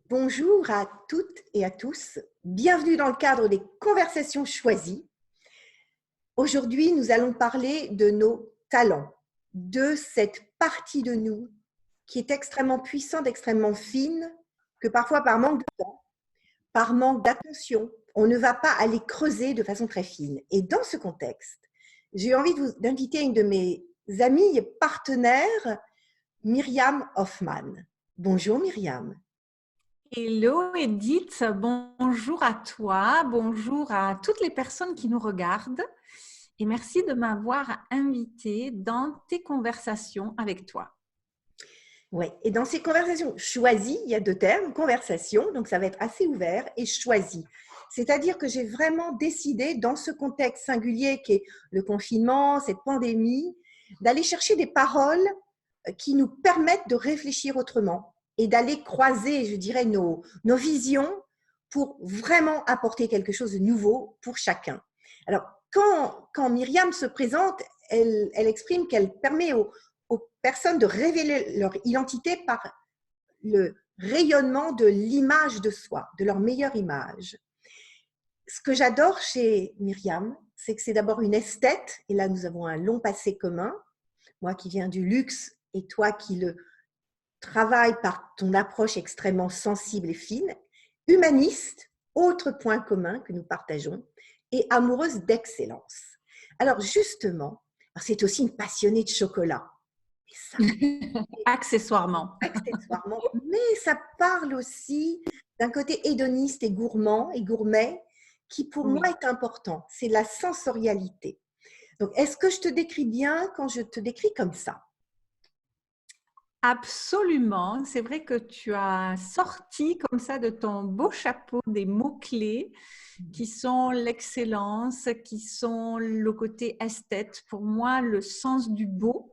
Bonjour à toutes et à tous. Bienvenue dans le cadre des conversations choisies. Aujourd'hui, nous allons parler de nos talents, de cette partie de nous qui est extrêmement puissante, extrêmement fine, que parfois par manque de temps, par manque d'attention, on ne va pas aller creuser de façon très fine. Et dans ce contexte, j'ai eu envie d'inviter une de mes amies et partenaires, Myriam Hoffman. Bonjour Myriam. Hello Edith, bonjour à toi, bonjour à toutes les personnes qui nous regardent et merci de m'avoir invitée dans tes conversations avec toi. Oui, et dans ces conversations choisies, il y a deux termes, conversation, donc ça va être assez ouvert, et choisi. C'est-à-dire que j'ai vraiment décidé, dans ce contexte singulier qui est le confinement, cette pandémie, d'aller chercher des paroles qui nous permettent de réfléchir autrement et d'aller croiser, je dirais, nos visions pour vraiment apporter quelque chose de nouveau pour chacun. Alors, quand Myriam se présente, elle exprime qu'elle permet aux personnes de révéler leur identité par le rayonnement de l'image de soi, de leur meilleure image. Ce que j'adore chez Myriam, c'est que c'est d'abord une esthète, et là nous avons un long passé commun, moi qui viens du luxe et toi qui le travaille par ton approche extrêmement sensible et fine, humaniste, autre point commun que nous partageons, et amoureuse d'excellence. Alors justement, c'est aussi une passionnée de chocolat. Et ça, Accessoirement. accessoirement, mais ça parle aussi d'un côté hédoniste et gourmand et gourmet qui pour moi Oui. est important, c'est la sensorialité. Donc, est-ce que je te décris bien quand je te décris comme ça? Absolument, c'est vrai que tu as sorti comme ça de ton beau chapeau des mots-clés qui sont l'excellence, qui sont le côté esthète, pour moi le sens du beau.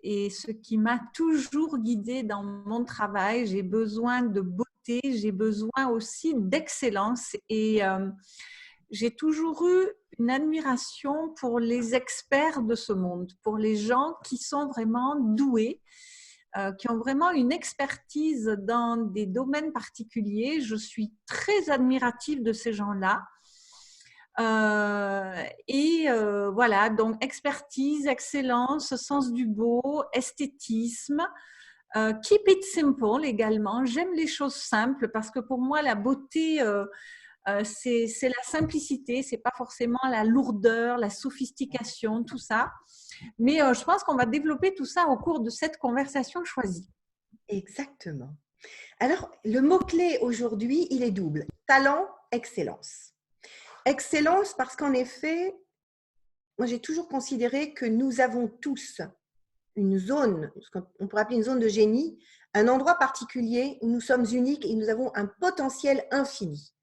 Et ce qui m'a toujours guidée dans mon travail, j'ai besoin de beauté, j'ai besoin aussi d'excellence. Et j'ai toujours eu une admiration pour les experts de ce monde, pour les gens qui sont vraiment doués, qui ont vraiment une expertise dans des domaines particuliers. Je suis très admirative de ces gens-là. Voilà, donc expertise, excellence, sens du beau, esthétisme. Keep it simple également. J'aime les choses simples parce que pour moi, la beauté, c'est la simplicité, c'est pas forcément la lourdeur, la sophistication, tout ça. Mais je pense qu'on va développer tout ça au cours de cette conversation choisie. Exactement. Alors, le mot-clé aujourd'hui, il est double. Talent, excellence. Excellence parce qu'en effet, moi j'ai toujours considéré que nous avons tous une zone, ce qu'on pourrait appeler une zone de génie, un endroit particulier où nous sommes uniques et nous avons un potentiel infini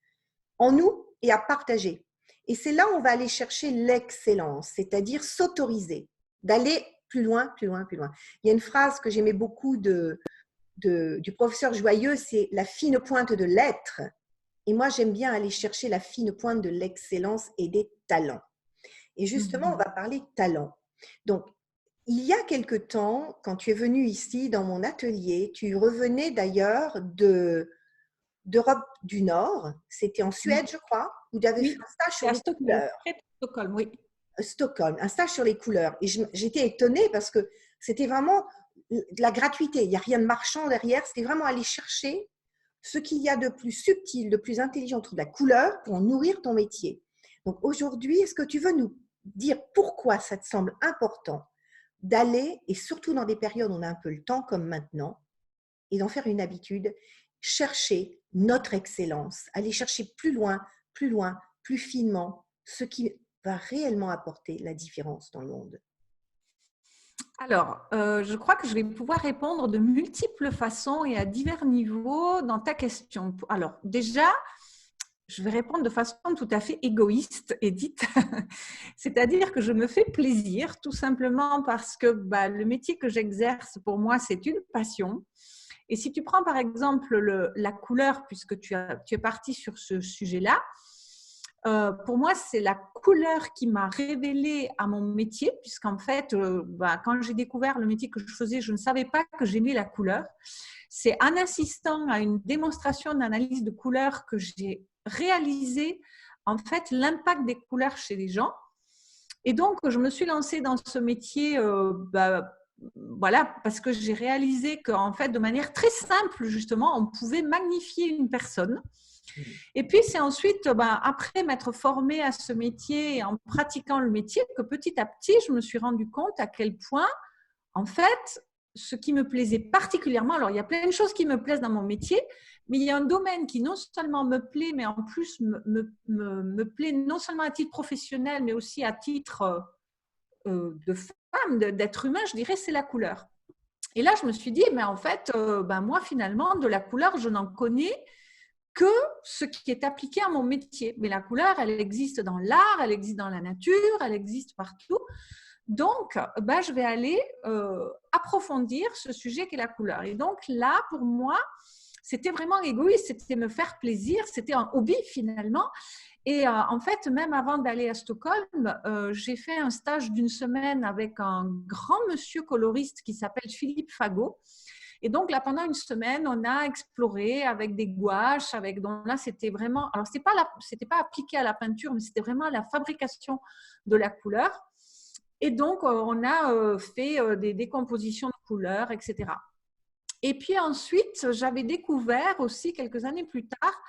en nous et à partager. Et c'est là où on va aller chercher l'excellence, c'est-à-dire s'autoriser, d'aller plus loin, plus loin, plus loin. Il y a une phrase que j'aimais beaucoup du professeur Joyeux, c'est la fine pointe de l'être. Et moi, j'aime bien aller chercher la fine pointe de l'excellence et des talents. Et justement, on va parler talent. Donc, il y a quelque temps, quand tu es venu ici dans mon atelier, tu revenais d'ailleurs d'Europe du Nord, c'était en Suède, je crois, où tu avais fait Oui, un stage c'est sur à les Stockholm, couleurs. près de Stockholm, oui. Stockholm, un stage sur les couleurs. Et j'étais étonnée parce que c'était vraiment de la gratuité. Il n'y a rien de marchand derrière. C'était vraiment aller chercher ce qu'il y a de plus subtil, de plus intelligent autour de la couleur pour nourrir ton métier. Donc aujourd'hui, est-ce que tu veux nous dire pourquoi ça te semble important d'aller, et surtout dans des périodes où on a un peu le temps comme maintenant, et d'en faire une habitude, chercher notre excellence, aller chercher plus loin, plus finement, ce qui va réellement apporter la différence dans le monde. Alors, je crois que je vais pouvoir répondre de multiples façons et à divers niveaux dans ta question. Alors, déjà, je vais répondre de façon tout à fait égoïste, Edith. C'est-à-dire que je me fais plaisir tout simplement parce que le métier que j'exerce, pour moi, c'est une passion. Et si tu prends par exemple la couleur, puisque tu es parti sur ce sujet-là, pour moi, c'est la couleur qui m'a révélée à mon métier, puisqu'en fait, quand j'ai découvert le métier que je faisais, je ne savais pas que j'aimais la couleur. C'est en assistant à une démonstration d'analyse de couleurs que j'ai réalisé en fait l'impact des couleurs chez les gens. Et donc, je me suis lancée dans ce métier voilà, parce que j'ai réalisé qu'en fait, de manière très simple, justement, on pouvait magnifier une personne. Et puis, c'est ensuite, après m'être formée à ce métier et en pratiquant le métier, que petit à petit, je me suis rendu compte à quel point, en fait, ce qui me plaisait particulièrement, alors il y a plein de choses qui me plaisent dans mon métier, mais il y a un domaine qui non seulement me plaît, mais en plus me plaît non seulement à titre professionnel, mais aussi à titre de femme, d'être humain, je dirais, c'est la couleur. Et là, je me suis dit, mais en fait, moi, finalement, de la couleur, je n'en connais que ce qui est appliqué à mon métier. Mais la couleur, elle existe dans l'art, elle existe dans la nature, elle existe partout. Donc, je vais aller approfondir ce sujet qu'est la couleur. Et donc là, pour moi, c'était vraiment égoïste, c'était me faire plaisir, c'était un hobby finalement. Et en fait, même avant d'aller à Stockholm, j'ai fait un stage d'une semaine avec un grand monsieur coloriste qui s'appelle Philippe Fagot. Et donc là, pendant une semaine, on a exploré avec des gouaches, donc là, c'était vraiment, alors c'était pas appliqué à la peinture, mais c'était vraiment à la fabrication de la couleur. Et donc, on a fait des décompositions de couleurs, etc. Et puis ensuite, j'avais découvert aussi quelques années plus tard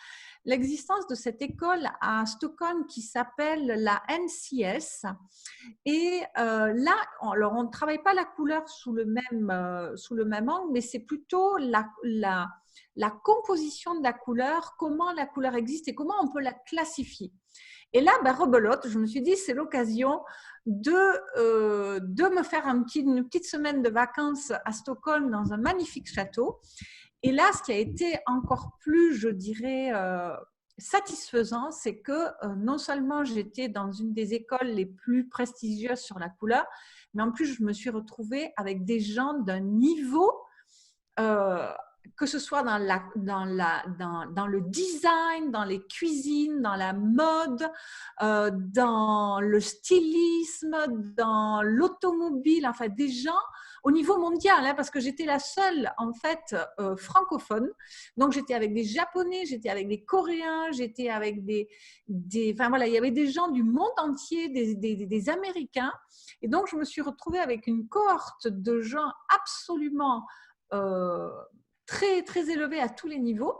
l'existence de cette école à Stockholm qui s'appelle la NCS. Et là, alors on ne travaille pas la couleur sous le même angle, mais c'est plutôt la composition de la couleur, comment la couleur existe et comment on peut la classifier. Et là, rebelote, je me suis dit, c'est l'occasion de me faire une petite semaine de vacances à Stockholm dans un magnifique château. Et là, ce qui a été encore plus, je dirais, satisfaisant, c'est que non seulement j'étais dans une des écoles les plus prestigieuses sur la couleur, mais en plus, je me suis retrouvée avec des gens d'un niveau que ce soit dans le design, dans les cuisines, dans la mode, dans le stylisme, dans l'automobile, enfin des gens au niveau mondial, hein, parce que j'étais la seule en fait francophone. Donc j'étais avec des Japonais, j'étais avec des Coréens, j'étais avec enfin voilà, il y avait des gens du monde entier, des Américains. Et donc je me suis retrouvée avec une cohorte de gens absolument très, très élevé à tous les niveaux.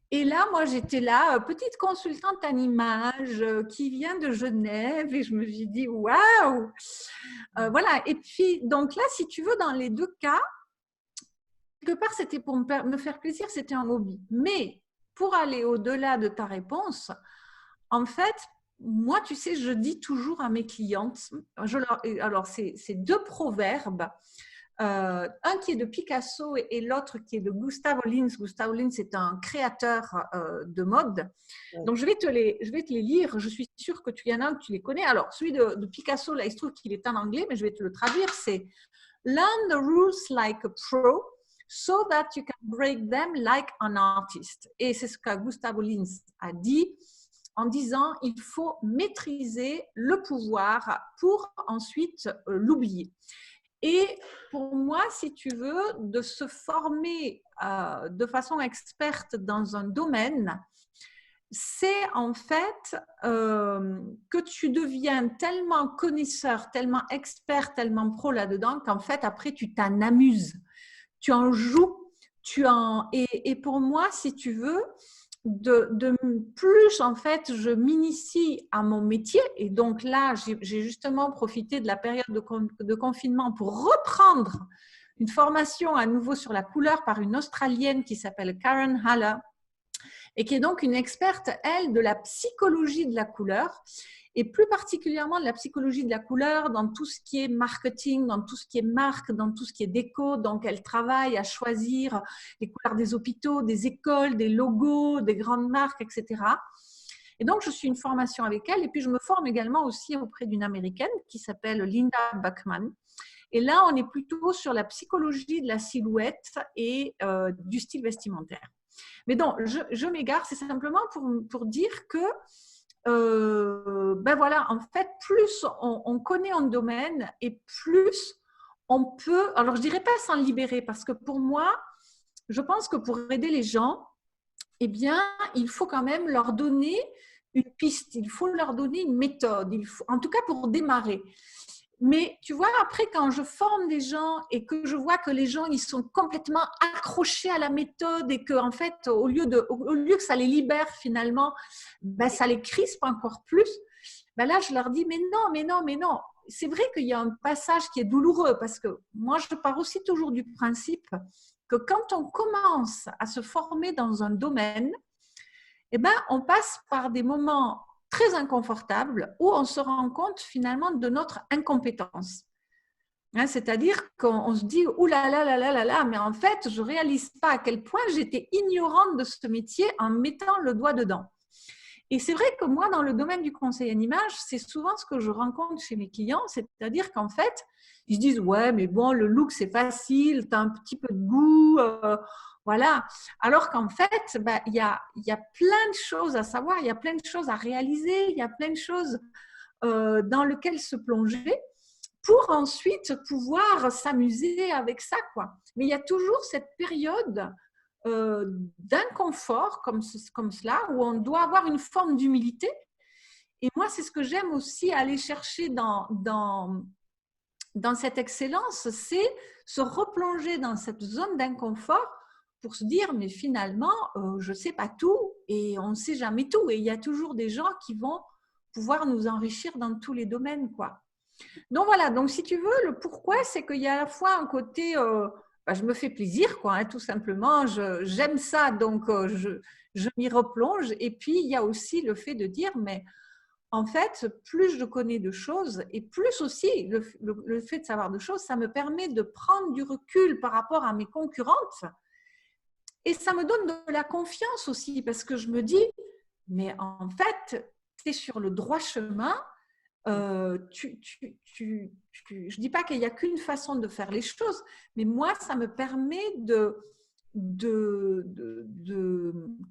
Et là, moi, j'étais là, petite consultante en images qui vient de Genève et je me suis dit, waouh! Voilà. Et puis, donc là, si tu veux, dans les deux cas, quelque part, c'était pour me faire plaisir, c'était un hobby. Mais pour aller au-delà de ta réponse, en fait, moi, tu sais, je dis toujours à mes clientes, alors c'est deux proverbes. Un qui est de Picasso et l'autre qui est de Gustavo Lins. Gustavo Lins est un créateur de mode. Donc, je vais te les lire. Je suis sûre que tu y en as que tu les connais. Alors, celui de Picasso, là, il se trouve qu'il est en anglais, mais je vais te le traduire. C'est « Learn the rules like a pro so that you can break them like an artist ». Et c'est ce que Gustavo Lins a dit en disant « Il faut maîtriser le pouvoir pour ensuite l'oublier ». Et pour moi, si tu veux, de se former de façon experte dans un domaine, c'est en fait que tu deviens tellement connaisseur, tellement expert, tellement pro là-dedans qu'en fait, après, tu t'en amuses, tu en joues, et pour moi, si tu veux, de plus, en fait, je m'initie à mon métier. Et donc là, j'ai justement profité de la période de confinement pour reprendre une formation à nouveau sur la couleur par une Australienne qui s'appelle Karen Haller et qui est donc une experte, elle, de la psychologie de la couleur et plus particulièrement de la psychologie de la couleur dans tout ce qui est marketing, dans tout ce qui est marque, dans tout ce qui est déco. Donc, elle travaille à choisir les couleurs des hôpitaux, des écoles, des logos, des grandes marques, etc. Et donc, je suis une formation avec elle et puis je me forme également aussi auprès d'une Américaine qui s'appelle Linda Buckman. Et là, on est plutôt sur la psychologie de la silhouette et du style vestimentaire. Mais donc, je m'égare, c'est simplement pour dire que ben voilà, en fait, plus on connaît un domaine et plus on peut, alors je dirais pas s'en libérer, parce que pour moi, je pense que pour aider les gens, eh bien, il faut quand même leur donner une piste, il faut leur donner une méthode, en tout cas pour démarrer. Mais tu vois, après, quand je forme des gens et que je vois que les gens, ils sont complètement accrochés à la méthode et que, en fait, au lieu que ça les libère finalement, ben, ça les crispe encore plus, ben là, je leur dis, mais non, mais non, mais non. C'est vrai qu'il y a un passage qui est douloureux parce que moi, je pars aussi toujours du principe que quand on commence à se former dans un domaine, eh ben, on passe par des moments très inconfortables où on se rend compte finalement de notre incompétence. Hein, c'est-à-dire qu'on se dit, ouh là là là là là là, mais en fait, je ne réalise pas à quel point j'étais ignorante de ce métier en mettant le doigt dedans. Et c'est vrai que moi, dans le domaine du conseil en image, c'est souvent ce que je rencontre chez mes clients, c'est-à-dire qu'en fait, ils se disent, ouais, mais bon, le look, c'est facile, tu as un petit peu de goût, voilà. Alors qu'en fait, bah, y a plein de choses à savoir, il y a plein de choses à réaliser, il y a plein de choses dans lesquelles se plonger pour ensuite pouvoir s'amuser avec ça, quoi. Mais il y a toujours cette période d'inconfort comme cela, où on doit avoir une forme d'humilité. Et moi, c'est ce que j'aime aussi aller chercher dans cette excellence, c'est se replonger dans cette zone d'inconfort pour se dire, mais finalement, je ne sais pas tout et on ne sait jamais tout. Et il y a toujours des gens qui vont pouvoir nous enrichir dans tous les domaines, quoi. Donc voilà, donc si tu veux, le pourquoi, c'est qu'il y a à la fois un côté, bah, je me fais plaisir, quoi, hein, tout simplement, j'aime ça, donc je m'y replonge. Et puis, il y a aussi le fait de dire, mais en fait, plus je connais de choses et plus aussi le fait de savoir de choses, ça me permet de prendre du recul par rapport à mes concurrentes et ça me donne de la confiance aussi parce que je me dis, mais en fait, tu es sur le droit chemin. Je ne dis pas qu'il n'y a qu'une façon de faire les choses, mais moi, ça me permet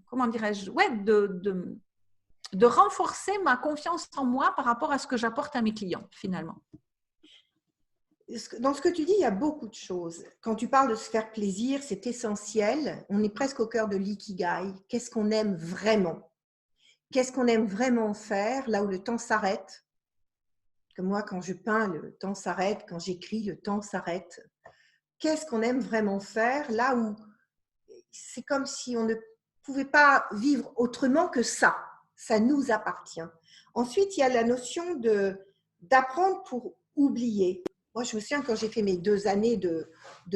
comment dirais-je, ouais, de renforcer ma confiance en moi par rapport à ce que j'apporte à mes clients, finalement. Dans ce que tu dis, il y a beaucoup de choses. Quand tu parles de se faire plaisir, c'est essentiel. On est presque au cœur de l'ikigai. Qu'est-ce qu'on aime vraiment? Qu'est-ce qu'on aime vraiment faire là où le temps s'arrête? Comme moi, quand je peins, le temps s'arrête. Quand j'écris, le temps s'arrête. Qu'est-ce qu'on aime vraiment faire là où c'est comme si on ne pouvait pas vivre autrement que ça. Ça nous appartient. Ensuite, il y a la notion d'apprendre pour oublier. Moi, je me souviens quand j'ai fait mes 2 années de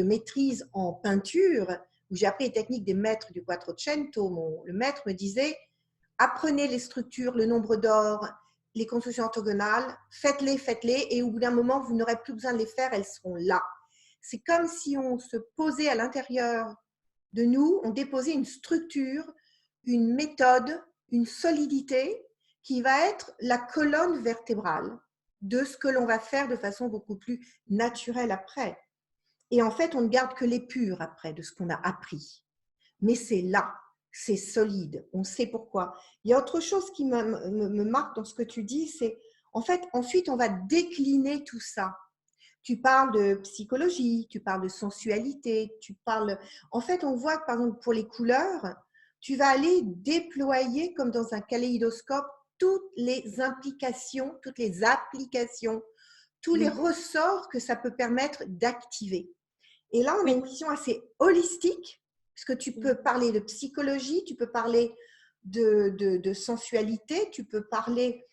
maîtrise en peinture, où j'ai appris les techniques des maîtres du Quattrocento, le maître me disait, apprenez les structures, le nombre d'or, les constructions orthogonales, faites-les, et au bout d'un moment, vous n'aurez plus besoin de les faire, elles seront là. C'est comme si on se posait à l'intérieur de nous, on déposait une structure, une méthode, une solidité qui va être la colonne vertébrale de ce que l'on va faire de façon beaucoup plus naturelle après. Et en fait, on ne garde que les purs après de ce qu'on a appris. Mais c'est là, c'est solide, on sait pourquoi. Il y a autre chose qui me marque dans ce que tu dis, c'est en fait, ensuite, on va décliner tout ça. Tu parles de psychologie, tu parles de sensualité, tu parles… En fait, on voit que, par exemple, pour les couleurs, tu vas aller déployer, comme dans un kaléidoscope, toutes les implications, toutes les applications, tous les ressorts que ça peut permettre d'activer. Et là, on a une vision assez holistique, parce que tu peux parler de psychologie, tu peux parler de sensualité, tu peux parler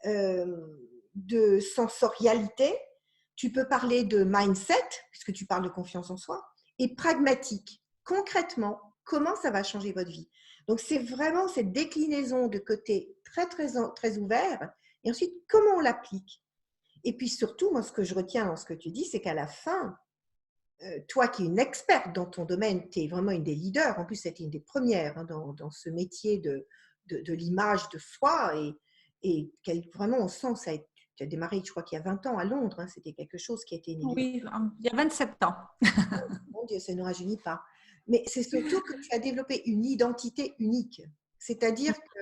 de sensorialité, tu peux parler de mindset, puisque tu parles de confiance en soi, et pragmatique. Concrètement, comment ça va changer votre vie? Donc, c'est vraiment cette déclinaison de côté très, très, très ouvert, et ensuite, comment on l'applique? Et puis surtout, moi, ce que je retiens dans ce que tu dis, c'est qu'à la fin, toi qui es une experte dans ton domaine, tu es vraiment une des leaders, en plus, c'était une des premières hein, dans ce métier de l'image de soi, et vraiment, on sent que ça a été… Tu as démarré, je crois qu'il y a 20 ans à Londres, hein, c'était quelque chose qui a été inédit. Oui, il y a 27 ans. Mon Dieu, ça ne rajeunit pas. Mais c'est surtout que tu as développé une identité unique. C'est-à-dire que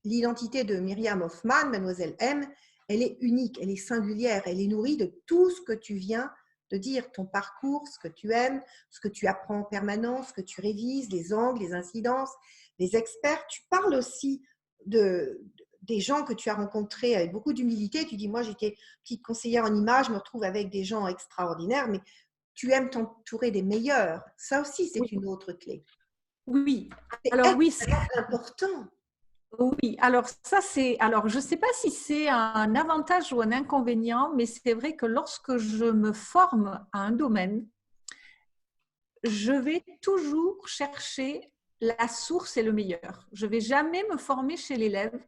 l'identité de Myriam Hoffman, Mademoiselle M, elle est unique, elle est singulière, elle est nourrie de tout ce que tu viens de dire, ton parcours, ce que tu aimes, ce que tu apprends en permanence, ce que tu révises, les angles, les incidences, les experts. Tu parles aussi des gens que tu as rencontrés avec beaucoup d'humilité. Tu dis, moi, j'étais petite conseillère en images, je me retrouve avec des gens extraordinaires, mais tu aimes t'entourer des meilleurs. Ça aussi, c'est Oui, une autre clé. oui. C'est Alors oui, extrêmement important. oui. Alors ça c'est. Alors je ne sais pas si c'est un avantage ou un inconvénient, mais c'est vrai que lorsque je me forme à un domaine, je vais toujours chercher la source et le meilleur. Je ne vais jamais me former chez l'élève.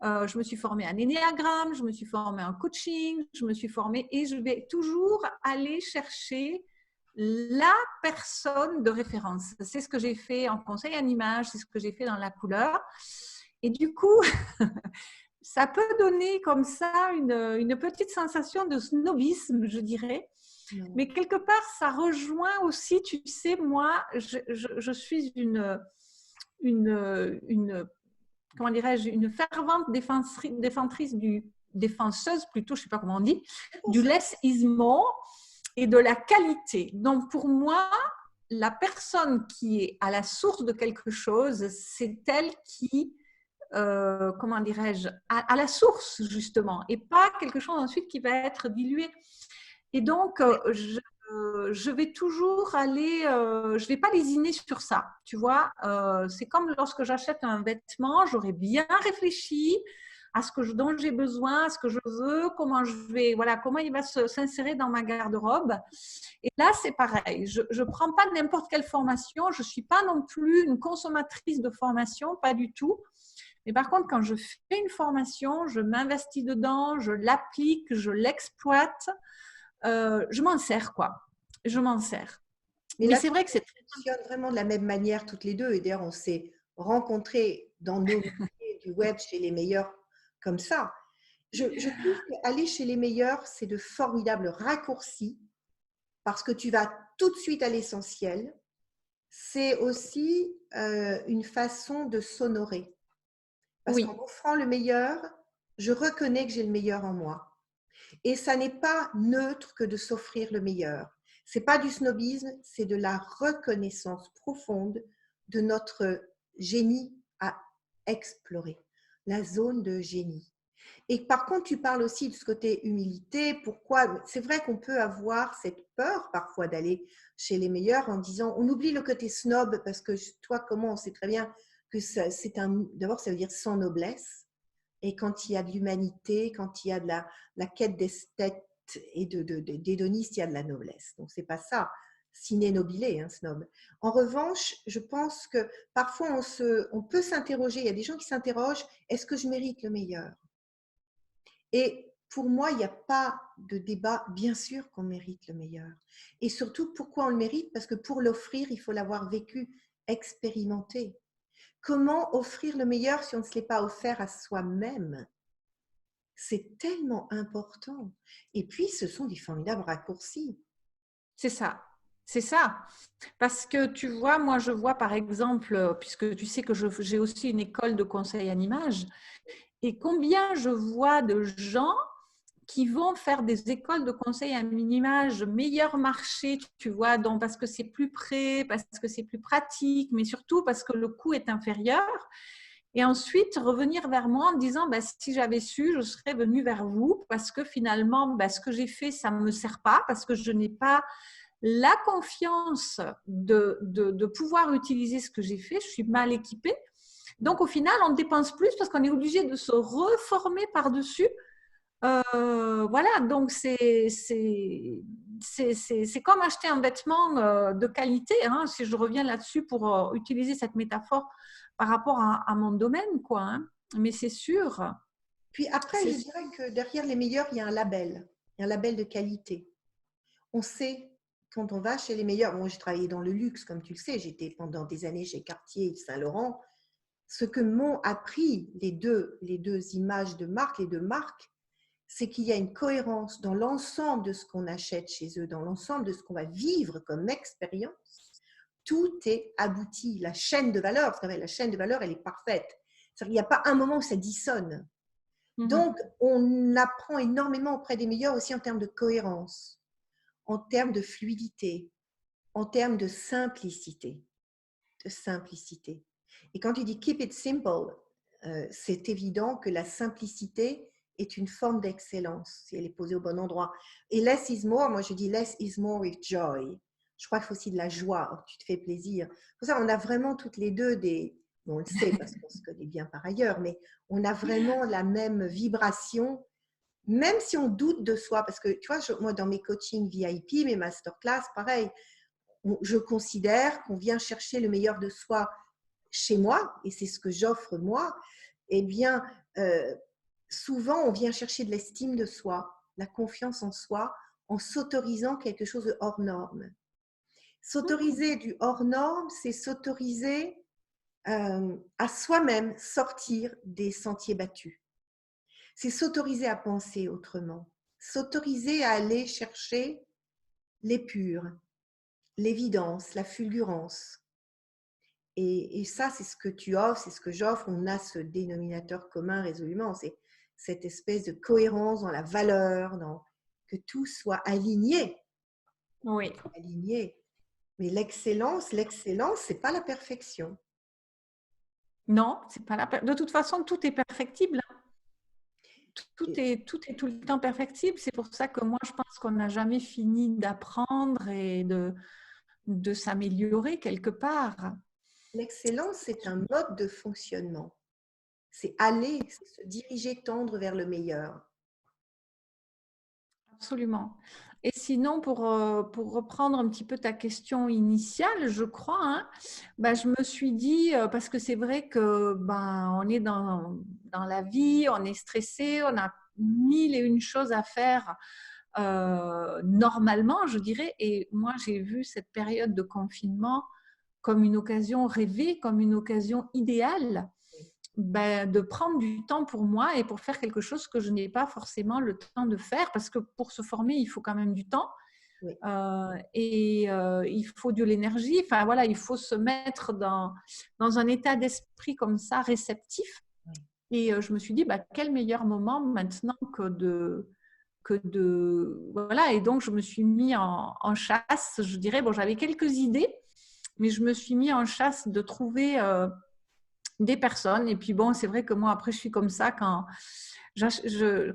Je me suis formée à un énéagramme, je me suis formée en coaching, je me suis formée et je vais toujours aller chercher la personne de référence. C'est ce que j'ai fait en conseil en image, c'est ce que j'ai fait dans la couleur. Et du coup, ça peut donner comme ça une petite sensation de snobisme, je dirais. Mais quelque part, ça rejoint aussi, tu sais, moi, je suis une comment dirais-je, une fervente défenseuse plutôt, je ne sais pas comment on dit, du less is more et de la qualité. Donc pour moi, la personne qui est à la source de quelque chose, c'est elle qui, comment dirais-je, à la source justement, et pas quelque chose ensuite qui va être dilué. Et donc, je vais toujours aller, je ne vais pas lésiner sur ça, tu vois. C'est comme lorsque j'achète un vêtement, j'aurais bien réfléchi à dont j'ai besoin, à ce que je veux, comment comment il va s'insérer dans ma garde-robe. Et là, c'est pareil. Je ne prends pas n'importe quelle formation. Je ne suis pas non plus une consommatrice de formation, pas du tout. Mais par contre, quand je fais une formation, je m'investis dedans, je l'applique, je l'exploite. Je m'en sers, quoi. Je m'en sers. Mais Mais là, c'est vrai que c'est on fonctionne vraiment de la même manière toutes les deux. Et d'ailleurs, on s'est rencontrés dans nos métiers du web chez les meilleurs comme ça. Je trouve qu'aller chez les meilleurs, c'est de formidables raccourcis parce que tu vas tout de suite à l'essentiel. C'est aussi une façon de s'honorer. Parce qu'en oui, offrant le meilleur, je reconnais que j'ai le meilleur en moi. Et ça n'est pas neutre que de s'offrir le meilleur. C'est pas du snobisme, c'est de la reconnaissance profonde de notre génie à explorer, la zone de génie. Et par contre, tu parles aussi de ce côté humilité. Pourquoi? C'est vrai qu'on peut avoir cette peur parfois d'aller chez les meilleurs en disant, on oublie le côté snob parce que toi, comment on sait très bien que d'abord, ça veut dire sans noblesse. Et quand il y a de l'humanité, quand il y a de la quête d'esthète et d'hédoniste, il y a de la noblesse. Donc, ce n'est pas ça, sine nobile, hein, snob. En revanche, je pense que parfois, on peut s'interroger, il y a des gens qui s'interrogent, est-ce que je mérite le meilleur? Et pour moi, il n'y a pas de débat. Bien sûr qu'on mérite le meilleur. Et surtout, pourquoi on le mérite? Parce que pour l'offrir, il faut l'avoir vécu, expérimenté. Comment offrir le meilleur si on ne se l'est pas offert à soi-même? C'est tellement important. Et puis, ce sont des formidables raccourcis. c'est ça. C'est ça. Parce que tu vois, moi, je vois par exemple, puisque tu sais que j'ai aussi une école de conseil en image, et combien je vois de gens qui vont faire des écoles de conseil en image meilleur marché, tu vois, donc parce que c'est plus près, parce que c'est plus pratique, mais surtout parce que le coût est inférieur. Et ensuite, revenir vers moi en disant, bah, si j'avais su, je serais venue vers vous parce que finalement, bah, ce que j'ai fait, ça ne me sert pas parce que je n'ai pas la confiance de pouvoir utiliser ce que j'ai fait. Je suis mal équipée. Donc, au final, on dépense plus parce qu'on est obligé de se reformer par-dessus. Voilà, donc c'est comme acheter un vêtement de qualité, hein, si je reviens là-dessus pour utiliser cette métaphore par rapport à mon domaine, quoi. Hein. Mais c'est sûr. Puis après, je dirais que derrière les meilleurs, il y a un label. Il y a un label de qualité. On sait, quand on va chez les meilleurs, moi j'ai travaillé dans le luxe, comme tu le sais, j'étais pendant des années chez Cartier et Saint-Laurent. Ce que m'ont appris les deux images de marque, les deux marques, c'est qu'il y a une cohérence dans l'ensemble de ce qu'on achète chez eux, dans l'ensemble de ce qu'on va vivre comme expérience. Tout est abouti. La chaîne de valeur, parce que la chaîne de valeur, elle est parfaite. Il n'y a pas un moment où ça dissonne. Mhm. Donc, on apprend énormément auprès des meilleurs aussi en termes de cohérence, en termes de fluidité, en termes de simplicité. De simplicité. Et quand tu dis keep it simple, c'est évident que la simplicité est une forme d'excellence si elle est posée au bon endroit. Et less is more, moi je dis less is more with joy. Je crois qu'il faut aussi de la joie, tu te fais plaisir. Pour ça, on a vraiment toutes les deux on le sait parce qu'on se connaît bien par ailleurs, mais on a vraiment la même vibration, même si on doute de soi. Parce que tu vois, moi dans mes coachings VIP, mes masterclass, pareil, je considère qu'on vient chercher le meilleur de soi chez moi, et c'est ce que j'offre moi. Eh bien, souvent, on vient chercher de l'estime de soi, la confiance en soi, en s'autorisant quelque chose de hors norme. S'autoriser du hors norme, c'est s'autoriser à soi-même sortir des sentiers battus. C'est s'autoriser à penser autrement, s'autoriser à aller chercher l'épure, l'évidence, la fulgurance. Et ça, c'est ce que tu offres, c'est ce que j'offre. On a ce dénominateur commun résolument. C'est cette espèce de cohérence dans la valeur, que tout soit aligné. Oui. Aligné. Mais l'excellence, c'est pas la perfection. Non, c'est pas de toute façon, tout est perfectible. Tout est tout le temps perfectible. C'est pour ça que moi, je pense qu'on n'a jamais fini d'apprendre et de s'améliorer quelque part. L'excellence, c'est un mode de fonctionnement. C'est aller, c'est se diriger, tendre vers le meilleur. Absolument. Et sinon, pour reprendre un petit peu ta question initiale, je crois, hein, je me suis dit, parce que c'est vrai que on est dans la vie, on est stressé, on a mille et une choses à faire normalement, je dirais. Et moi, j'ai vu cette période de confinement comme une occasion rêvée, comme une occasion idéale de prendre du temps pour moi et pour faire quelque chose que je n'ai pas forcément le temps de faire, parce que pour se former, il faut quand même du temps. Oui. Il faut de l'énergie. Enfin voilà, il faut se mettre dans un état d'esprit comme ça, réceptif. Oui. Et je me suis dit, quel meilleur moment maintenant voilà. Et donc je me suis mis en chasse. Je dirais, j'avais quelques idées, mais je me suis mis en chasse de trouver des personnes. Et puis c'est vrai que moi après je suis comme ça, quand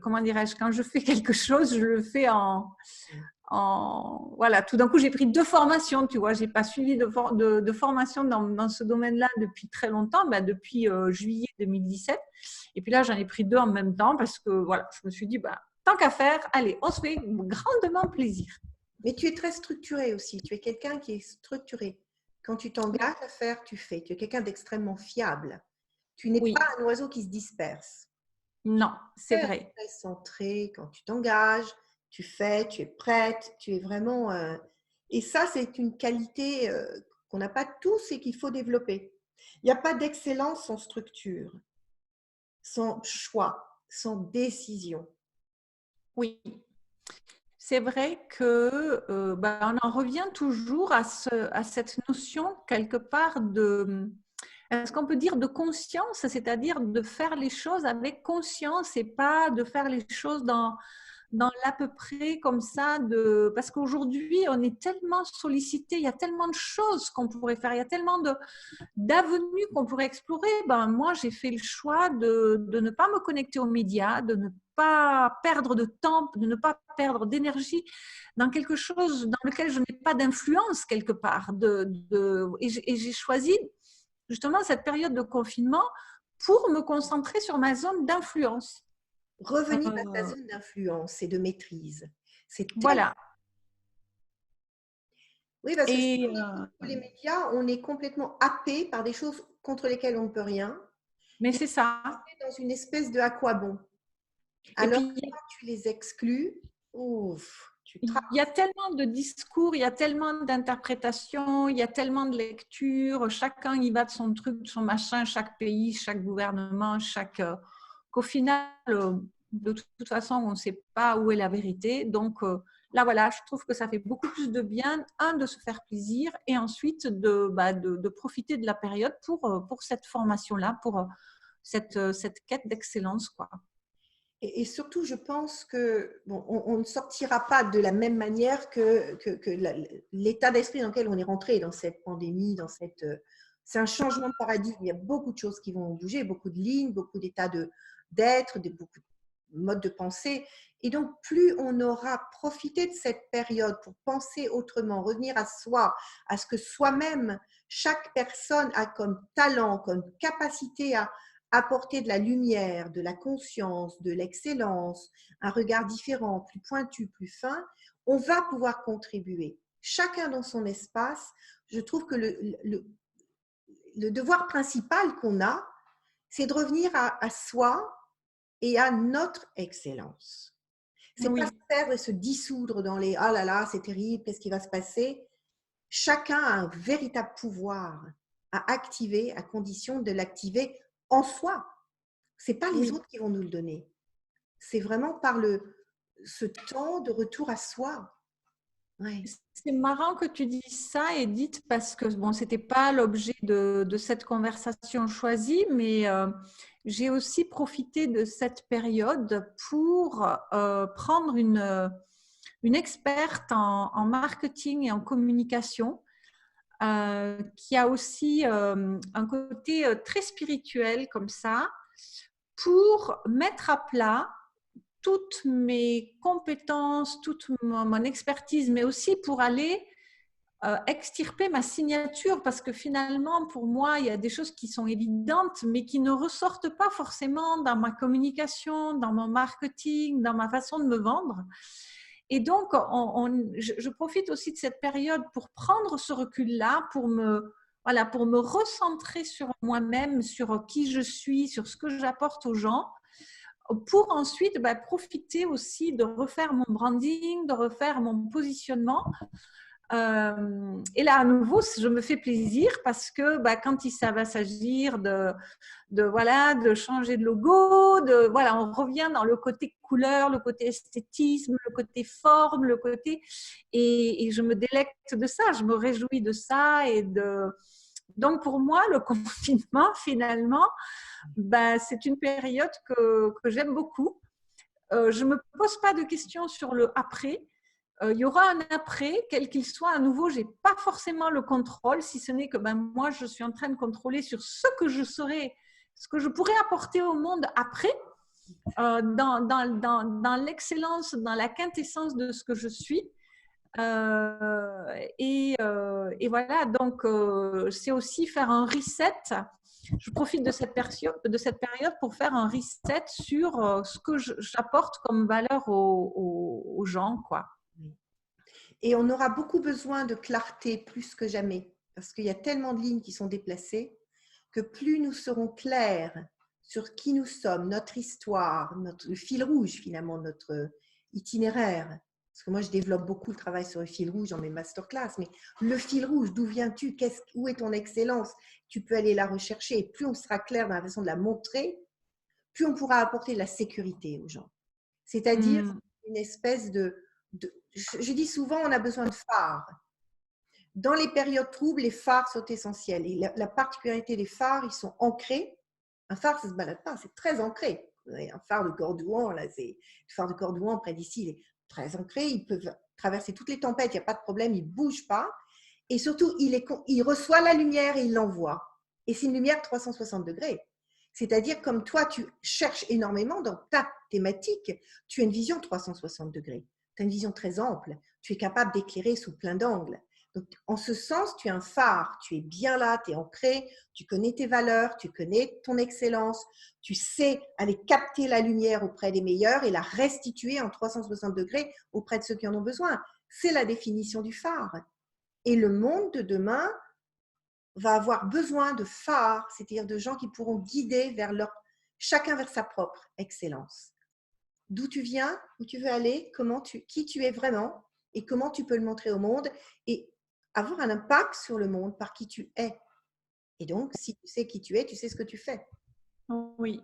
comment dirais-je, quand je fais quelque chose, je le fais voilà, tout d'un coup j'ai pris 2 formations, tu vois, j'ai pas suivi de formation dans ce domaine-là depuis très longtemps, depuis juillet 2017, et puis là j'en ai pris 2 en même temps parce que voilà, je me suis dit tant qu'à faire, allez, on se fait grandement plaisir. Mais tu es très structuré aussi, tu es quelqu'un qui est structuré. Quand tu t'engages à faire, tu fais. Tu es quelqu'un d'extrêmement fiable. Tu n'es Oui, pas un oiseau qui se disperse. non, Tu c'est es vrai. très centré quand tu t'engages, tu fais, tu es prête, tu es vraiment… Et ça, c'est une qualité qu'on n'a pas tous et qu'il faut développer. Il n'y a pas d'excellence sans structure, sans choix, sans décision. Oui. C'est vrai que on en revient toujours à cette notion quelque part est-ce qu'on peut dire de conscience, c'est-à-dire de faire les choses avec conscience et pas de faire les choses dans l'à peu près comme ça, parce qu'aujourd'hui on est tellement sollicité, il y a tellement de choses qu'on pourrait faire, il y a tellement d'avenues qu'on pourrait explorer. Moi j'ai fait le choix de ne pas me connecter aux médias, de ne pas perdre de temps, de ne pas perdre d'énergie dans quelque chose dans lequel je n'ai pas d'influence quelque part. Et j'ai choisi justement cette période de confinement pour me concentrer sur ma zone d'influence. Revenir à ta zone d'influence et de maîtrise. C'est tellement… Voilà. Oui, parce que c'est Et les médias, on est complètement happé par des choses contre lesquelles on ne peut rien. mais Et c'est ça. dans une espèce de à quoi bon. Et Alors puis que quand tu les exclus, ouf, tu il traces. y a tellement de discours, il y a tellement d'interprétations, il y a tellement de lectures, chacun y va de son truc, de son machin, chaque pays, chaque gouvernement, qu'au final, de toute façon, on ne sait pas où est la vérité. Donc là, voilà, je trouve que ça fait beaucoup plus de bien, de se faire plaisir, et ensuite de profiter de la période pour cette formation-là, cette quête d'excellence, quoi. Et surtout, je pense que bon, on ne sortira pas de la même manière que l'état d'esprit dans lequel on est rentré dans cette pandémie, c'est un changement de paradigme. Il y a beaucoup de choses qui vont bouger, beaucoup de lignes, beaucoup d'états d'être, beaucoup de modes de pensée. Et donc, plus on aura profité de cette période pour penser autrement, revenir à soi, à ce que soi-même, chaque personne a comme talent, comme capacité à apporter de la lumière, de la conscience, de l'excellence, un regard différent, plus pointu, plus fin, on va pouvoir contribuer. Chacun dans son espace, je trouve que le devoir principal qu'on a, c'est de revenir à soi et à notre excellence. C'est pas Oui. se perdre et se dissoudre dans les « ah là là, c'est terrible, qu'est-ce qui va se passer ?» Chacun a un véritable pouvoir à activer à condition de l'activer en soi. Ce n'est pas les Oui. autres qui vont nous le donner. C'est vraiment par ce temps de retour à soi. Ouais. C'est marrant que tu dises ça, Edith, parce que bon, c'était pas l'objet de cette conversation choisie, mais j'ai aussi profité de cette période pour prendre une experte en marketing et en communication qui a aussi un côté très spirituel comme ça, pour mettre à plat toutes mes compétences, toute mon expertise, mais aussi pour aller extirper ma signature, parce que finalement, pour moi, il y a des choses qui sont évidentes, mais qui ne ressortent pas forcément dans ma communication, dans mon marketing, dans ma façon de me vendre. Et donc, je profite aussi de cette période pour prendre ce recul-là, pour me recentrer sur moi-même, sur qui je suis, sur ce que j'apporte aux gens, pour ensuite profiter aussi de refaire mon branding, de refaire mon positionnement. Et là, à nouveau, je me fais plaisir parce que quand ça va s'agir de changer de logo, on revient dans le côté couleur, le côté esthétisme, le côté forme, et je me délecte de ça, je me réjouis de ça. Donc, pour moi, le confinement, finalement, c'est une période que j'aime beaucoup. Je ne me pose pas de questions sur le après. Il y aura un après, quel qu'il soit. À nouveau, je n'ai pas forcément le contrôle, si ce n'est que moi, je suis en train de contrôler sur ce que je serai, ce que je pourrais apporter au monde après, dans l'excellence, dans la quintessence de ce que je suis. Et voilà, donc c'est aussi faire un reset. Je profite de cette période pour faire un reset sur ce que j'apporte comme valeur aux gens, quoi. Et on aura beaucoup besoin de clarté plus que jamais, parce qu'il y a tellement de lignes qui sont déplacées, que plus nous serons clairs sur qui nous sommes, notre histoire, le fil rouge finalement, notre itinéraire. Parce que moi, je développe beaucoup le travail sur le fil rouge dans mes masterclass, mais le fil rouge, d'où viens-tu? Où est ton excellence? Tu peux aller la rechercher. Et plus on sera clair dans la façon de la montrer, plus on pourra apporter de la sécurité aux gens. C'est-à-dire une espèce je dis souvent, on a besoin de phares. Dans les périodes troubles, les phares sont essentiels. Et la particularité des phares, ils sont ancrés. Un phare, ça ne se balade pas, c'est très ancré. Un phare de Cordouan, là, le phare de Cordouan près d'ici, il est très ancré. Ils peuvent traverser toutes les tempêtes, il n'y a pas de problème, il ne bouge pas. Et surtout, il reçoit la lumière et il l'envoie. Et c'est une lumière 360 degrés. C'est-à-dire, comme toi, tu cherches énormément dans ta thématique, tu as une vision 360 degrés. Tu as une vision très ample. Tu es capable d'éclairer sous plein d'angles. Donc, en ce sens, tu es un phare. Tu es bien là, tu es ancré, tu connais tes valeurs, tu connais ton excellence. Tu sais aller capter la lumière auprès des meilleurs et la restituer en 360 degrés auprès de ceux qui en ont besoin. C'est la définition du phare. Et le monde de demain va avoir besoin de phares, c'est-à-dire de gens qui pourront guider chacun vers sa propre excellence. D'où tu viens, où tu veux aller, qui tu es vraiment et comment tu peux le montrer au monde et avoir un impact sur le monde par qui tu es. Et donc, si tu sais qui tu es, tu sais ce que tu fais. Oui.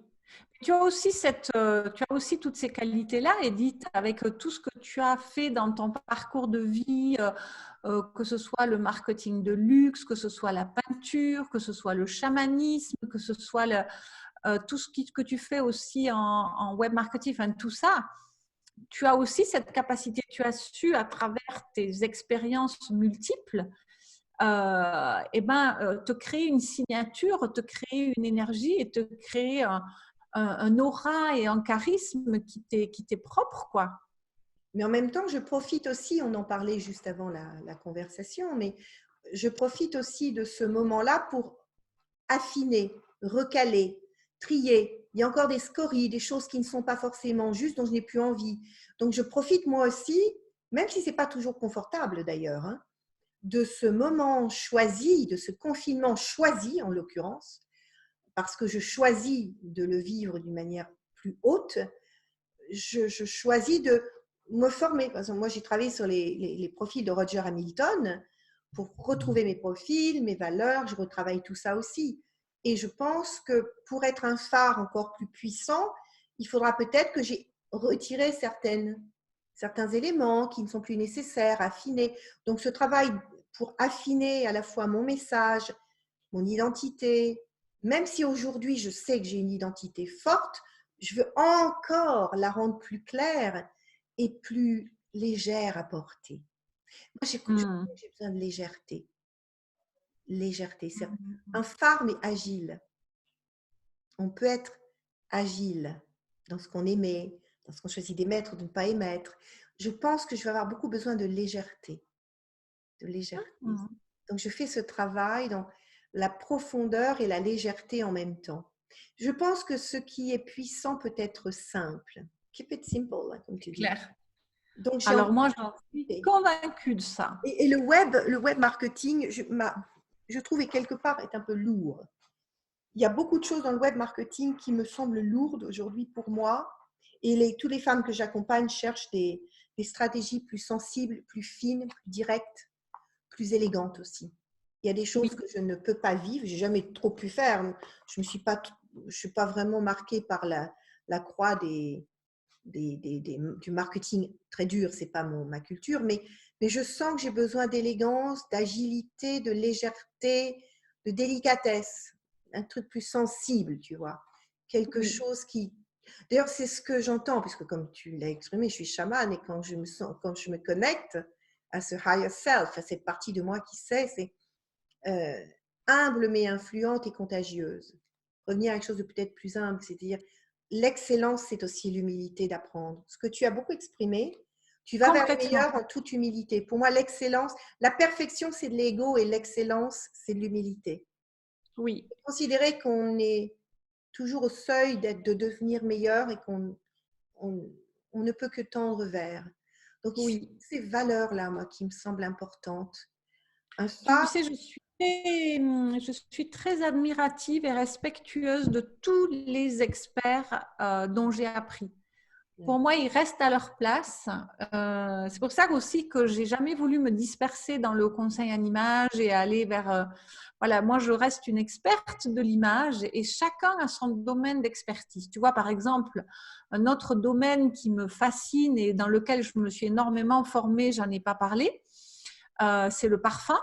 Tu as aussi toutes ces qualités-là, Edith, avec tout ce que tu as fait dans ton parcours de vie, que ce soit le marketing de luxe, que ce soit la peinture, que ce soit le chamanisme, que ce soit tout ce que tu fais aussi en web marketing, enfin, tout ça, tu as aussi cette capacité, tu as su à travers tes expériences multiples, te créer une signature, te créer une énergie et te créer un aura et un charisme qui t'est propre, quoi. Mais en même temps, je profite aussi, on en parlait juste avant la conversation, mais je profite aussi de ce moment-là pour affiner, recaler, trier. Il y a encore des scories, des choses qui ne sont pas forcément justes, dont je n'ai plus envie. Donc, je profite moi aussi, même si ce n'est pas toujours confortable d'ailleurs, hein, de ce moment choisi, de ce confinement choisi en l'occurrence, parce que je choisis de le vivre d'une manière plus haute, je choisis de me former. Par exemple, moi, j'ai travaillé sur les profils de Roger Hamilton pour retrouver mes profils, mes valeurs, je retravaille tout ça aussi. Et je pense que pour être un phare encore plus puissant, il faudra peut-être que j'ai retiré certains éléments qui ne sont plus nécessaires, affiner. Donc, ce travail pour affiner à la fois mon message, mon identité, même si aujourd'hui je sais que j'ai une identité forte, je veux encore la rendre plus claire et plus légère à porter. Moi, j'ai besoin de légèreté. Légèreté, c'est un phare mais agile. On peut être agile dans ce qu'on émet, dans ce qu'on choisit d'émettre ou de ne pas émettre. Je pense que je vais avoir beaucoup besoin de légèreté. De légèreté. Donc, je fais ce travail dans la profondeur et la légèreté en même temps. Je pense que ce qui est puissant peut être simple. Keep it simple, hein, comme tu dis. Claire. Donc, alors moi, j'en suis convaincue de ça. Et le web marketing, je trouve, et quelque part, est un peu lourd. Il y a beaucoup de choses dans le web marketing qui me semblent lourdes aujourd'hui pour moi. Et toutes les femmes que j'accompagne cherchent des stratégies plus sensibles, plus fines, plus directes, plus élégantes aussi. Il y a des choses que je ne peux pas vivre, j'ai jamais trop pu faire. Je suis pas vraiment marquée par la croix du marketing très dur, c'est pas ma culture, mais je sens que j'ai besoin d'élégance, d'agilité, de légèreté, de délicatesse, un truc plus sensible, tu vois, quelque chose qui… D'ailleurs, c'est ce que j'entends, puisque comme tu l'as exprimé, je suis chamane et quand je me connecte à ce higher self, à cette partie de moi qui sait, c'est humble mais influente et contagieuse. Revenir à quelque chose de peut-être plus humble, c'est-à-dire l'excellence, c'est aussi l'humilité d'apprendre. Ce que tu as beaucoup exprimé, tu vas vers le meilleur en toute humilité. Pour moi, l'excellence, la perfection, c'est de l'ego et l'excellence, c'est de l'humilité. Oui. Considérer qu'on est toujours au seuil de devenir meilleur et qu'on ne peut que tendre vers. Donc, oui, ces valeurs-là, moi, qui me semblent importantes. Tu sais, je suis très admirative et respectueuse de tous les experts dont j'ai appris. Pour moi, ils restent à leur place. C'est pour ça aussi que j'ai jamais voulu me disperser dans le conseil en image et aller vers… voilà, moi, je reste une experte de l'image et chacun a son domaine d'expertise. Tu vois, par exemple, un autre domaine qui me fascine et dans lequel je me suis énormément formée, j'en ai pas parlé, c'est le parfum.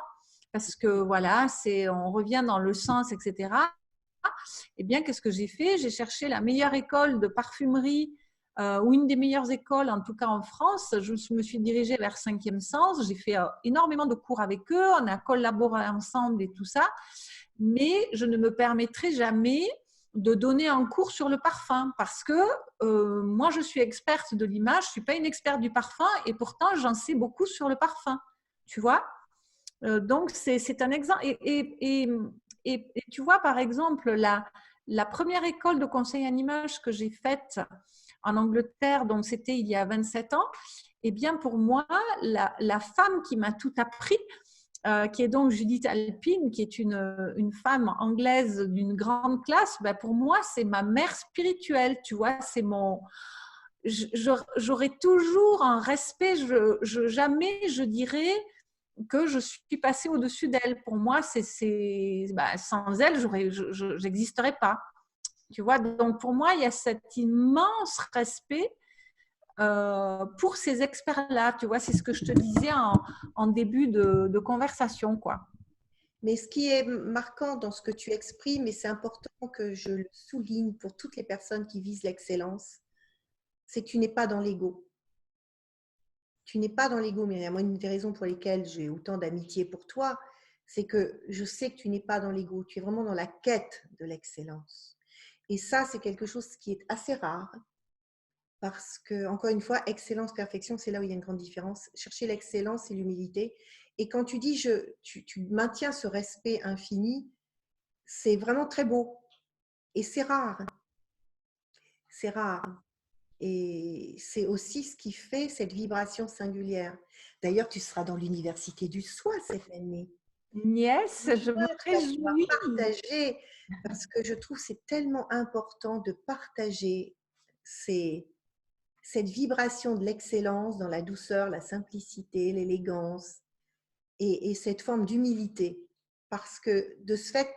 Parce que voilà, on revient dans le sens, etc. Eh bien, qu'est-ce que j'ai fait? J'ai cherché la meilleure école de parfumerie ou une des meilleures écoles, en tout cas en France. Je me suis dirigée vers 5e Sens. J'ai fait énormément de cours avec eux. On a collaboré ensemble et tout ça. Mais je ne me permettrai jamais de donner un cours sur le parfum parce que moi, je suis experte de l'image. Je ne suis pas une experte du parfum et pourtant, j'en sais beaucoup sur le parfum. Tu vois? Donc, c'est un exemple. Et tu vois, par exemple, la première école de conseil en image que j'ai faite en Angleterre, donc c'était il y a 27 ans, eh bien, pour moi, la femme qui m'a tout appris, qui est donc Judith Alpine, qui est une femme anglaise d'une grande classe, ben pour moi, c'est ma mère spirituelle, tu vois, c'est mon… J'aurai toujours un respect, jamais je dirais que je suis passée au-dessus d'elle. Pour moi, sans elle, je n'existerais pas. Tu vois, donc pour moi, il y a cet immense respect pour ces experts-là. Tu vois, c'est ce que je te disais en début de conversation, quoi. Mais ce qui est marquant dans ce que tu exprimes, et c'est important que je le souligne pour toutes les personnes qui visent l'excellence, c'est que tu n'es pas dans l'ego. Tu n'es pas dans l'ego, Myriam. Moi, une des raisons pour lesquelles j'ai autant d'amitié pour toi, c'est que je sais que tu n'es pas dans l'ego. Tu es vraiment dans la quête de l'excellence. Et ça, c'est quelque chose qui est assez rare. Parce que, encore une fois, excellence, perfection, c'est là où il y a une grande différence. Chercher l'excellence et l'humilité. Et quand tu dis, tu maintiens ce respect infini, c'est vraiment très beau. Et c'est rare. C'est rare. Et c'est aussi ce qui fait cette vibration singulière. D'ailleurs, tu seras dans l'université du soi cette année. Yes, je me Tu vas pouvoir réjouis. partager, parce que je trouve que c'est tellement important de partager cette vibration de l'excellence dans la douceur, la simplicité, l'élégance et cette forme d'humilité. Parce que de ce fait,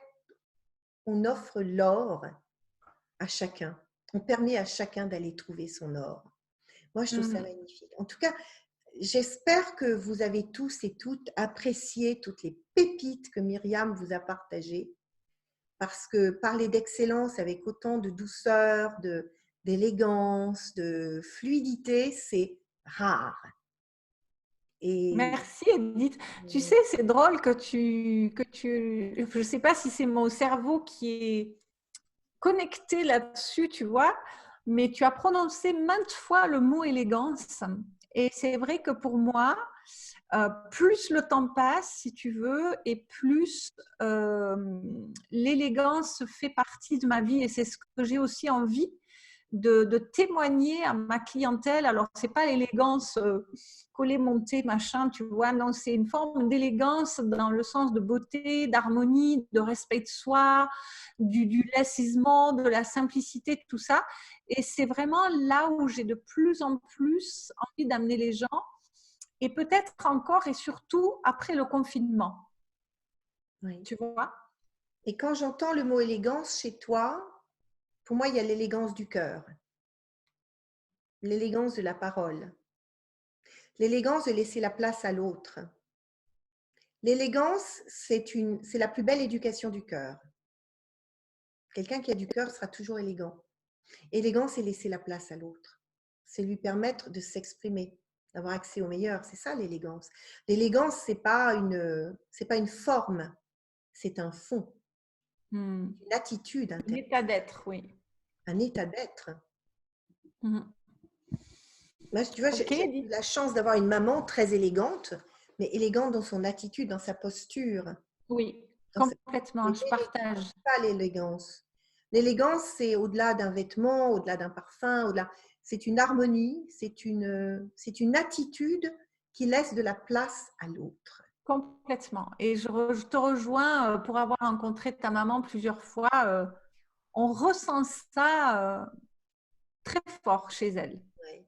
on offre l'or à chacun. On permet à chacun d'aller trouver son or. Moi, je trouve ça magnifique. En tout cas, j'espère que vous avez tous et toutes apprécié toutes les pépites que Myriam vous a partagées. Parce que parler d'excellence avec autant de douceur, d'élégance, de fluidité, c'est rare. Et Merci Edith. Tu sais, c'est drôle je ne sais pas si c'est mon cerveau qui est connecté là-dessus, tu vois, mais tu as prononcé maintes fois le mot élégance. Et c'est vrai que pour moi, plus le temps passe, si tu veux, et plus l'élégance fait partie de ma vie. Et c'est ce que j'ai aussi envie de témoigner à ma clientèle. Alors, ce n'est pas l'élégance collée, montée, machin, tu vois. Non, c'est une forme d'élégance dans le sens de beauté, d'harmonie, de respect de soi, du laissisement, de la simplicité, de tout ça. Et c'est vraiment là où j'ai de plus en plus envie d'amener les gens. Et peut-être encore et surtout après le confinement. oui. Tu vois? Et quand j'entends le mot élégance chez toi, pour moi, il y a l'élégance du cœur, l'élégance de la parole, l'élégance de laisser la place à l'autre. L'élégance, c'est la plus belle éducation du cœur. Quelqu'un qui a du cœur sera toujours élégant. Élégance, c'est laisser la place à l'autre. C'est lui permettre de s'exprimer, d'avoir accès au meilleur. C'est ça l'élégance. L'élégance, c'est pas une forme, c'est un fond, une attitude Un intérieure, état d'être, oui. un état d'être. Mhm. Moi, tu vois, Ok, j'ai eu la chance d'avoir une maman très élégante, mais élégante dans son attitude, dans sa posture. oui, Dans sa... complètement, je partage. pas l'élégance. L'élégance, c'est au-delà d'un vêtement, au-delà d'un parfum, au-delà. C'est une harmonie, c'est une attitude qui laisse de la place à l'autre. Complètement. Et je te rejoins pour avoir rencontré ta maman plusieurs fois. On ressent ça très fort chez elle. Ouais.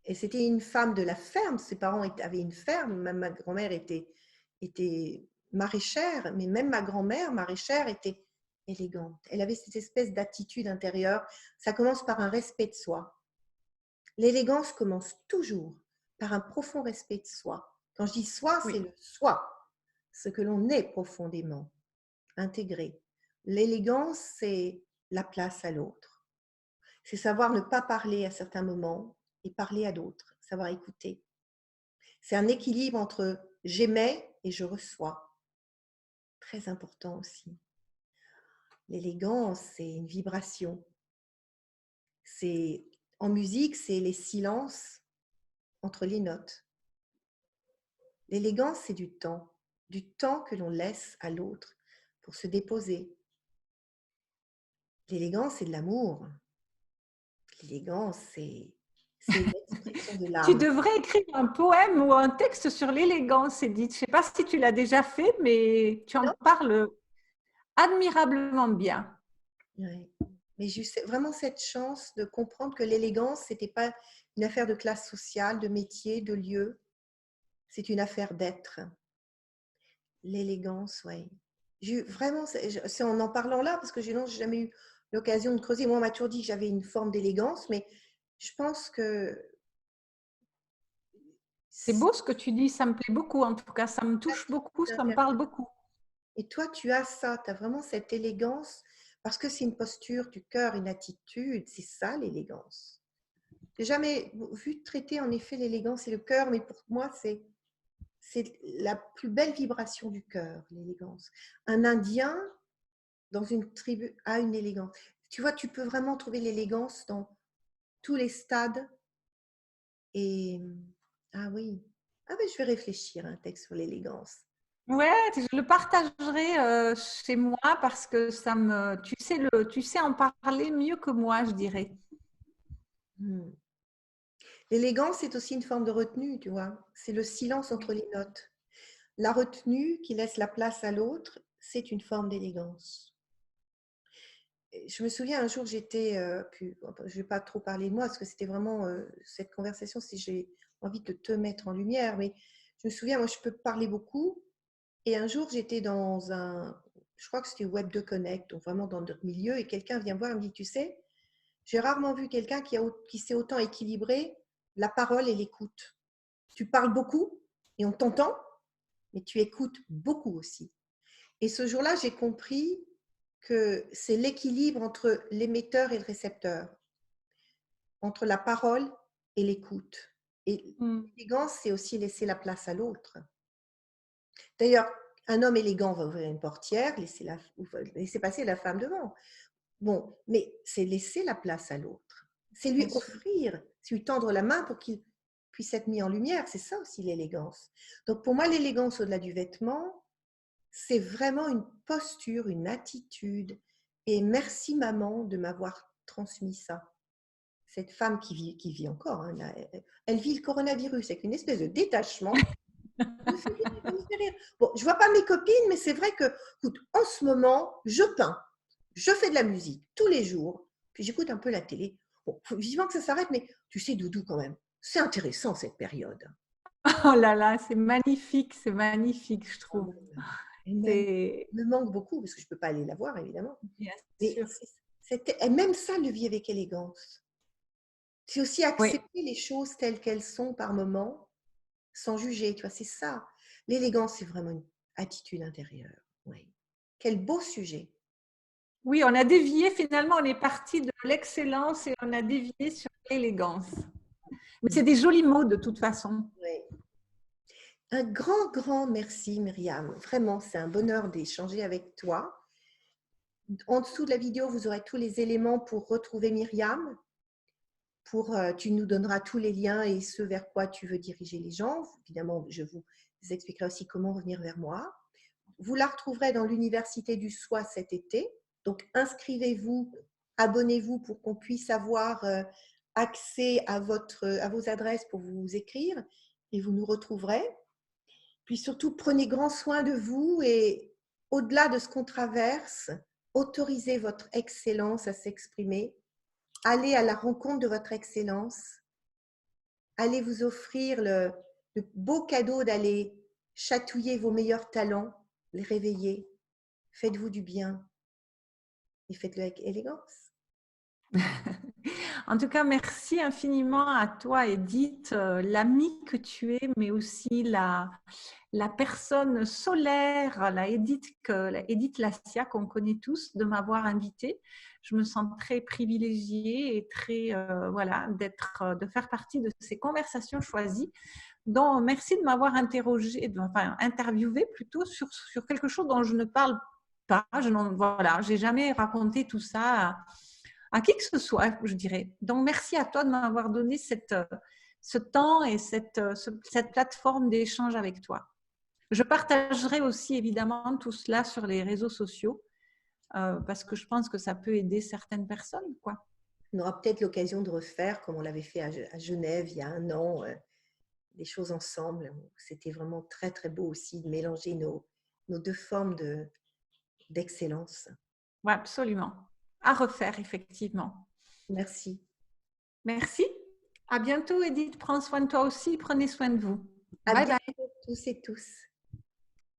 Et c'était une femme de la ferme. Ses parents avaient une ferme. Même ma grand-mère était maraîchère, mais même ma grand-mère maraîchère était élégante. Elle avait cette espèce d'attitude intérieure. Ça commence par un respect de soi. L'élégance commence toujours par un profond respect de soi. Quand je dis soi, Oui, c'est le soi, ce que l'on est profondément, intégré. L'élégance, c'est la place à l'autre. C'est savoir ne pas parler à certains moments et parler à d'autres, savoir écouter. C'est un équilibre entre j'émets et je reçois. Très important aussi. L'élégance, c'est une vibration. En musique, c'est les silences entre les notes. L'élégance, c'est du temps que l'on laisse à l'autre pour se déposer. L'élégance, c'est de l'amour. L'élégance, c'est l'expression de tu l'âme. devrais écrire un poème ou un texte sur l'élégance, Edith. Je ne sais pas si tu l'as déjà fait, mais tu en Non. parles admirablement bien. Ouais. Mais j'ai eu vraiment cette chance de comprendre que l'élégance, ce n'était pas une affaire de classe sociale, de métier, de lieu. C'est une affaire d'être. L'élégance, oui. Vraiment, c'est en parlant là, parce que je n'ai jamais eu l'occasion de creuser. Moi, on m'a toujours dit que j'avais une forme d'élégance, mais je pense que C'est beau ce que tu dis, ça me plaît beaucoup en tout cas, ça me touche beaucoup, ça me parle beaucoup. Et toi, tu as ça, tu as vraiment cette élégance parce que c'est une posture du cœur, une attitude. C'est ça l'élégance. J'ai jamais vu traiter en effet l'élégance et le cœur, mais pour moi, c'est la plus belle vibration du cœur, l'élégance. Un Indien dans une tribu a une élégance. Tu vois, tu peux vraiment trouver l'élégance dans tous les stades. Et ah oui, ah ben, je vais réfléchir à un texte sur l'élégance. Ouais, je le partagerai chez moi parce que tu sais en parler mieux que moi, je dirais. Hmm. L'élégance, c'est aussi une forme de retenue, tu vois. C'est le silence entre les notes. La retenue qui laisse la place à l'autre, c'est une forme d'élégance. Je me souviens un jour, j'étais, je ne vais pas trop parler de moi parce que c'était vraiment cette conversation, si j'ai envie de te mettre en lumière, mais je me souviens, moi je peux parler beaucoup. Et un jour, j'étais dans je crois que c'était Web 2 Connect, donc vraiment dans notre milieu, et quelqu'un vient me voir et me dit, tu sais, j'ai rarement vu quelqu'un qui sait autant équilibrer la parole et l'écoute. Tu parles beaucoup et on t'entend, mais tu écoutes beaucoup aussi. Et ce jour-là, j'ai compris que c'est l'équilibre entre l'émetteur et le récepteur, entre la parole et l'écoute. Et Mm. l'élégance, c'est aussi laisser la place à l'autre. D'ailleurs, un homme élégant va ouvrir une portière, laisser passer la femme devant. Bon, mais c'est laisser la place à l'autre. C'est lui Bien sûr. offrir, c'est lui tendre la main pour qu'il puisse être mis en lumière. C'est ça aussi l'élégance. Donc pour moi, l'élégance au-delà du vêtement, c'est vraiment une posture, une attitude. Et merci maman de m'avoir transmis ça. Cette femme qui vit encore, hein, elle vit le coronavirus avec une espèce de détachement. Ça me fait rire, ça me fait rire. Bon, je ne vois pas mes copines, mais c'est vrai que, écoute, en ce moment, je peins, je fais de la musique tous les jours, puis j'écoute un peu la télé. Bon, faut vivement que ça s'arrête, mais tu sais, Doudou, quand même, c'est intéressant cette période. Oh là là, c'est magnifique, je Ah trouve. oui, elle me manque beaucoup parce que je ne peux pas aller la voir, évidemment. Bien Mais sûr. et même ça, le vit avec élégance. C'est aussi Oui. accepter les choses telles qu'elles sont par moment, sans juger. Tu vois, c'est ça. L'élégance, c'est vraiment une attitude intérieure. Oui. Quel beau sujet. Oui, on a dévié finalement, on est parti de l'excellence et on a dévié sur l'élégance. Mais c'est des jolis mots de toute façon. Oui. Un grand, grand merci, Myriam. Vraiment, c'est un bonheur d'échanger avec toi. En dessous de la vidéo, vous aurez tous les éléments pour retrouver Myriam. Tu nous donneras tous les liens et ce vers quoi tu veux diriger les gens. Évidemment, je vous expliquerai aussi comment revenir vers moi. Vous la retrouverez dans l'Université du Soi cet été. Donc, inscrivez-vous, abonnez-vous pour qu'on puisse avoir accès à vos adresses pour vous écrire et vous nous retrouverez. Puis surtout, prenez grand soin de vous et au-delà de ce qu'on traverse, autorisez votre excellence à s'exprimer. Allez à la rencontre de votre excellence. Allez vous offrir le beau cadeau d'aller chatouiller vos meilleurs talents, les réveiller. Faites-vous du bien et faites-le avec élégance. En tout cas, merci infiniment à toi, Edith, l'amie que tu es, mais aussi la personne solaire, la Edith Lassia qu'on connaît tous, de m'avoir invitée. Je me sens très privilégiée et très, voilà, de faire partie de ces conversations choisies. Donc, merci de m'avoir interviewé plutôt sur quelque chose dont je ne parle pas. Voilà, j'ai jamais raconté tout ça à qui que ce soit, je dirais. Donc, merci à toi de m'avoir donné ce temps et cette plateforme d'échange avec toi. Je partagerai aussi évidemment tout cela sur les réseaux sociaux parce que je pense que ça peut aider certaines personnes, quoi. On aura peut-être l'occasion de refaire, comme on l'avait fait à Genève il y a un an, des choses ensemble. C'était vraiment très, très beau aussi de mélanger nos deux formes d'excellence. Oui, absolument. À refaire, effectivement. Merci. Merci. À bientôt, Edith. Prends soin de toi aussi. Prenez soin de vous. À Bye bye. bientôt tous et tous.